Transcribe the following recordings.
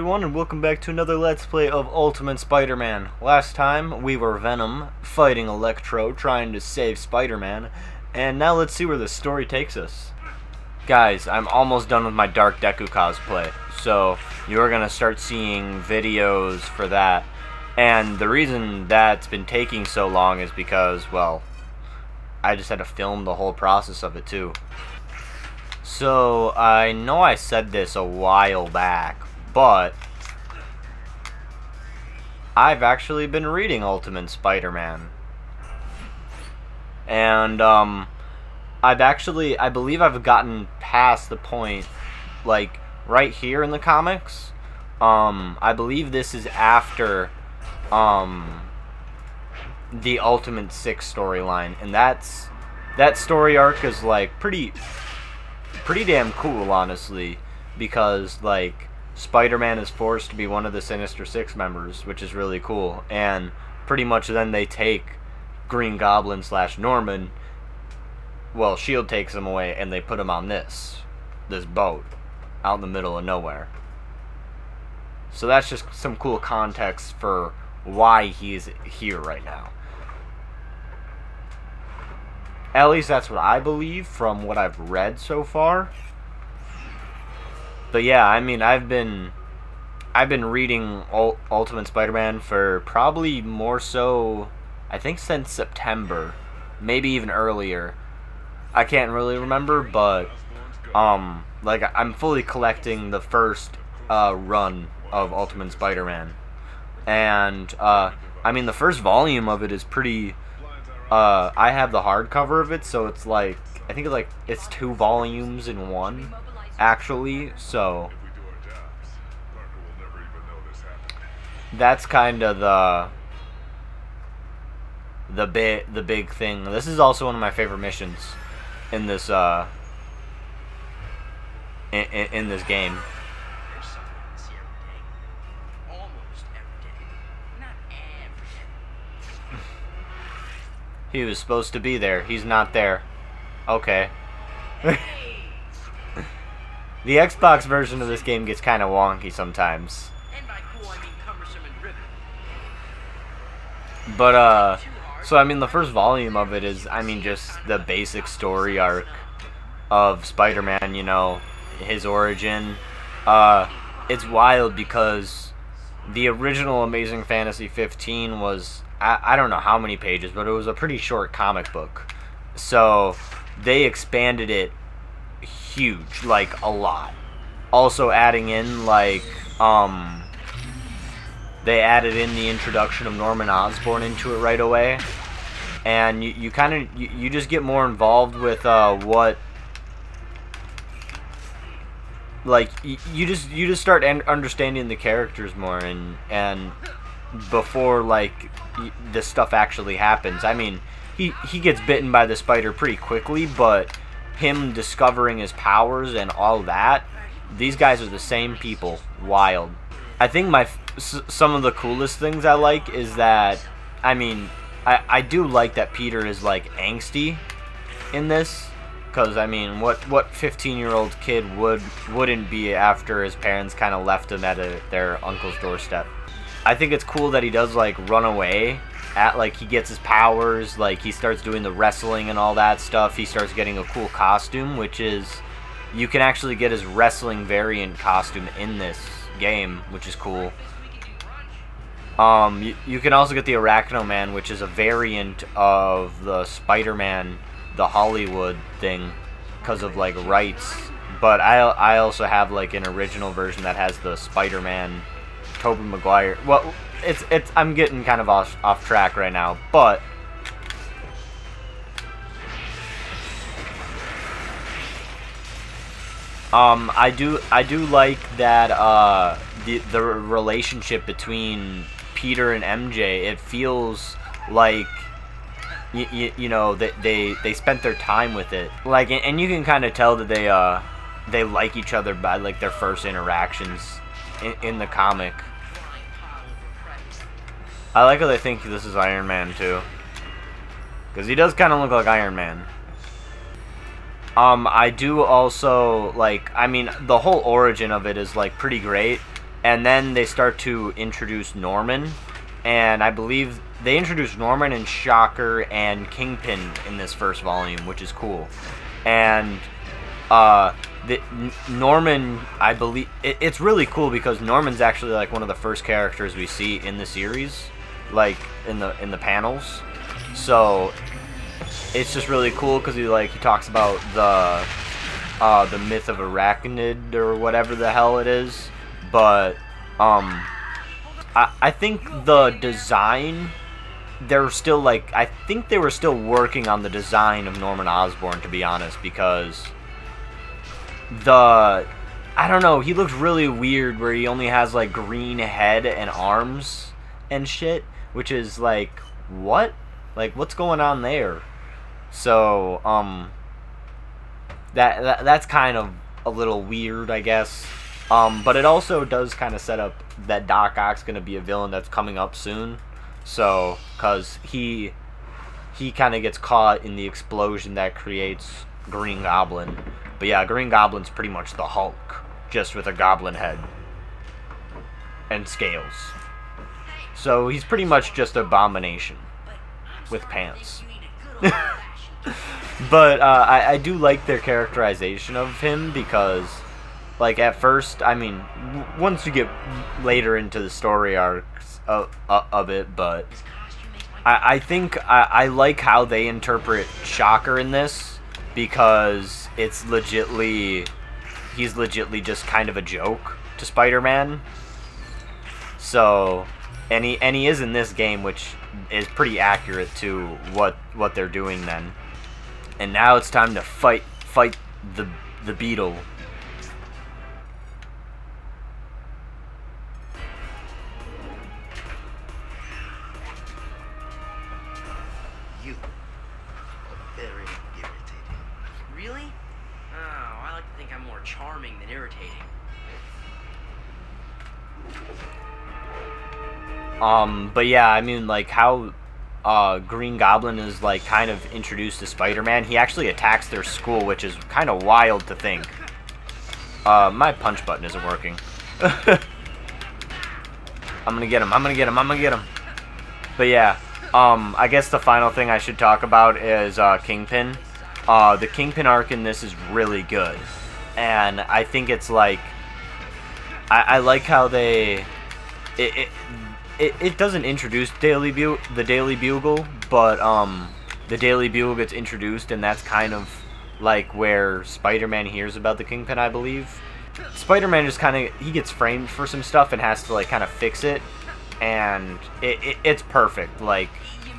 everyone, and welcome back to another Let's Play of Ultimate Spider-Man. Last time, we were Venom, fighting Electro, trying to save Spider-Man, and now let's see where the story takes us. Guys, I'm almost done with my Dark Deku cosplay, so you're gonna start seeing videos for that. And the reason that's been taking so long is because, well, I just had to film the whole process of it too. So, I know I said this a while back, but I've actually been reading Ultimate Spider-Man. And, I believe I've gotten past the point, like, right here in the comics. I believe this is after, the Ultimate 6 storyline, and that story arc is, like, pretty damn cool, honestly, because, like, Spider-Man is forced to be one of the Sinister Six members, which is really cool, and pretty much then they take Green Goblin / Norman, well, S.H.I.E.L.D. takes him away, and they put him on this boat, out in the middle of nowhere. So that's just some cool context for why he's here right now. At least that's what I believe from what I've read so far. But yeah, I mean, I've been reading Ultimate Spider-Man for probably more so, I think, since September, maybe even earlier. I can't really remember, but like, I'm fully collecting the first run of Ultimate Spider-Man, and I mean, the first volume of it is pretty. I have the hardcover of it, so it's like, I think it's 2 volumes in one, actually, so that's kind of the big thing. This is also one of my favorite missions in this in this game. He was supposed to be there. He's not there. Okay. The Xbox version of this game gets kind of wonky sometimes. But, so I mean, the first volume of it is, I mean, just the basic story arc of Spider-Man, you know, his origin. It's wild because the original Amazing Fantasy 15 was, I don't know how many pages, but it was a pretty short comic book. So they expanded it huge, like a lot. Also adding in, like, they added in the introduction of Norman Osborn into it right away. And you kind of, you just get more involved with what, like, you just start understanding the characters more, and before, like, this stuff actually happens. I mean, he gets bitten by the spider pretty quickly, but him discovering his powers and all that, these guys are the same people. Wild. I think some of the coolest things I like is that, I mean, I do like that Peter is, like, angsty in this, because, I mean, what 15-year-old kid wouldn't be after his parents kind of left him at their uncle's doorstep. I think it's cool that he does, like, run away at, like, he gets his powers, like, he starts doing the wrestling and all that stuff. He starts getting a cool costume, which is, you can actually get his wrestling variant costume in this game, which is cool. You can also get the Arachno Man, which is a variant of the Spider-Man, the Hollywood thing, because of, like, rights. But I also have, like, an original version that has the Spider-Man Tobey Maguire. Well, I'm getting kind of off track right now, but I do like that the relationship between Peter and MJ. It feels like you know, that they spent their time with it, like, and you can kind of tell that they like each other by, like, their first interactions in the comic. I like how they think this is Iron Man, too. Because he does kind of look like Iron Man. I do also, like, I mean, the whole origin of it is, like, pretty great. and then they start to introduce Norman, and I believe they introduced Norman and Shocker and Kingpin in this first volume, which is cool. And Norman, I believe, it's really cool because Norman's actually like one of the first characters we see in the series, like in the panels. So it's just really cool because he talks about the myth of Arachnid or whatever the hell it is. But I think the design, they're still like, I think they were still working on the design of Norman Osborn, to be honest, because I don't know, he looks really weird where he only has like green head and arms and shit, which is like, what? Like, what's going on there? So that's kind of a little weird, I guess. But it also does kind of set up that Doc Ock's gonna be a villain that's coming up soon. So, cause he kind of gets caught in the explosion that creates Green Goblin. But yeah, Green Goblin's pretty much the Hulk, just with a goblin head and scales. So he's pretty much just Abomination with pants. But I do like their characterization of him because, like, at first, I mean, once you get later into the story arcs of it, but I think I like how they interpret Shocker in this, because he's legitly just kind of a joke to Spider-Man. So, and he is in this game, which is pretty accurate to what they're doing then. And now it's time to fight the Beetle. You are very irritating. Really? Oh, I like to think I'm more charming than irritating. But yeah, I mean, like, how Green Goblin is, like, kind of introduced to Spider-Man. He actually attacks their school, which is kind of wild to think. My punch button isn't working. I'm gonna get him, I'm gonna get him, I'm gonna get him. But yeah, I guess the final thing I should talk about is Kingpin. The Kingpin arc in this is really good. And I think it's, like, I like how they... It doesn't introduce the Daily Bugle, but the Daily Bugle gets introduced, and that's kind of like where Spider-Man hears about the Kingpin, I believe. Spider-Man just kind of, he gets framed for some stuff and has to, like, kind of fix it, and it's perfect, like,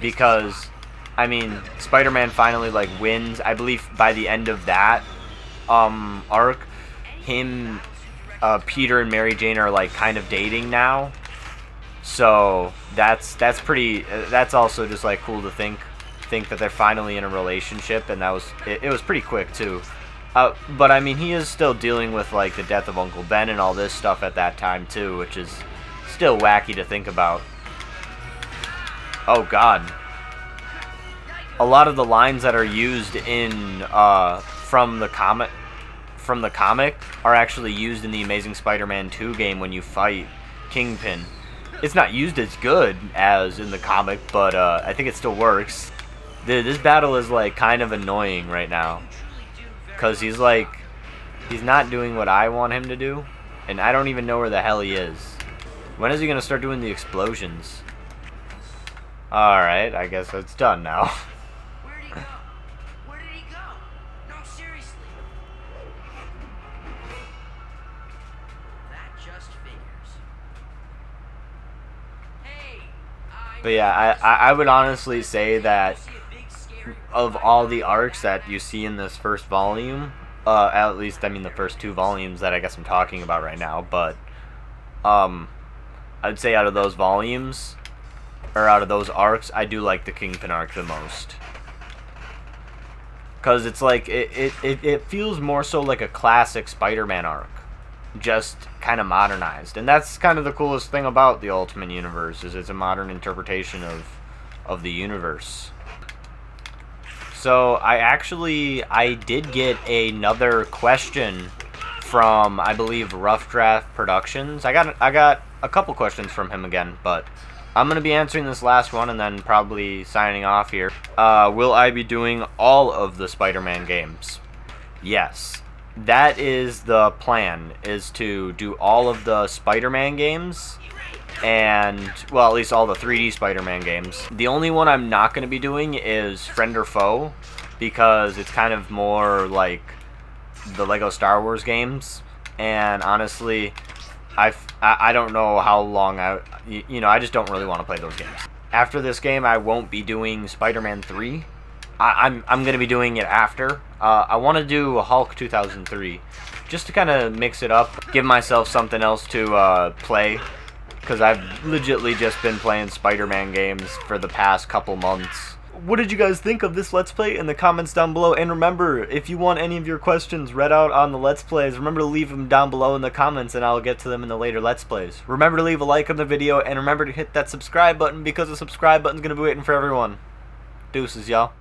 because, I mean, Spider-Man finally, like, wins. I believe by the end of that arc, Peter and Mary Jane are, like, kind of dating now. So that's also just, like, cool to think that they're finally in a relationship, and that was it was pretty quick too. But I mean, he is still dealing with, like, the death of Uncle Ben and all this stuff at that time too, which is still wacky to think about. Oh God, a lot of the lines that are used in from the comic are actually used in the Amazing Spider-Man 2 game when you fight Kingpin. It's not used as good as in the comic, but I think it still works. This battle is, like, kind of annoying right now, because he's not doing what I want him to do, and I don't even know where the hell he is. When is he gonna start doing the explosions? Alright, I guess it's done now. Where'd he go? Where did he go? No, seriously. That just figures. Hey, But yeah, I would honestly say that of all the arcs that you see in this first volume, at least, I mean, the first 2 volumes that I guess I'm talking about right now, but I'd say out of those volumes, or out of those arcs, I do like the Kingpin arc the most. Because it's like, it feels more so like a classic Spider-Man arc, just kind of modernized. And that's kind of the coolest thing about the Ultimate Universe, is it's a modern interpretation of the universe. So I did get another question from, I believe, Rough Draft Productions. I got a couple questions from him again, but I'm going to be answering this last one and then probably signing off here. Will I be doing all of the Spider-Man games? Yes. That is the plan, is to do all of the Spider-Man games, and, well, at least all the 3D Spider-Man games. The only one I'm not going to be doing is Friend or Foe, because it's kind of more like the Lego Star Wars games, and honestly, I don't know how long I just don't really want to play those games. After this game, I won't be doing Spider-Man 3. I'm going to be doing it after. I want to do Hulk 2003, just to kind of mix it up, give myself something else to play, because I've legitly just been playing Spider-Man games for the past couple months. What did you guys think of this Let's Play in the comments down below? And remember, if you want any of your questions read out on the Let's Plays, remember to leave them down below in the comments and I'll get to them in the later Let's Plays. Remember to leave a like on the video and remember to hit that subscribe button because the subscribe button's going to be waiting for everyone. Deuces, y'all.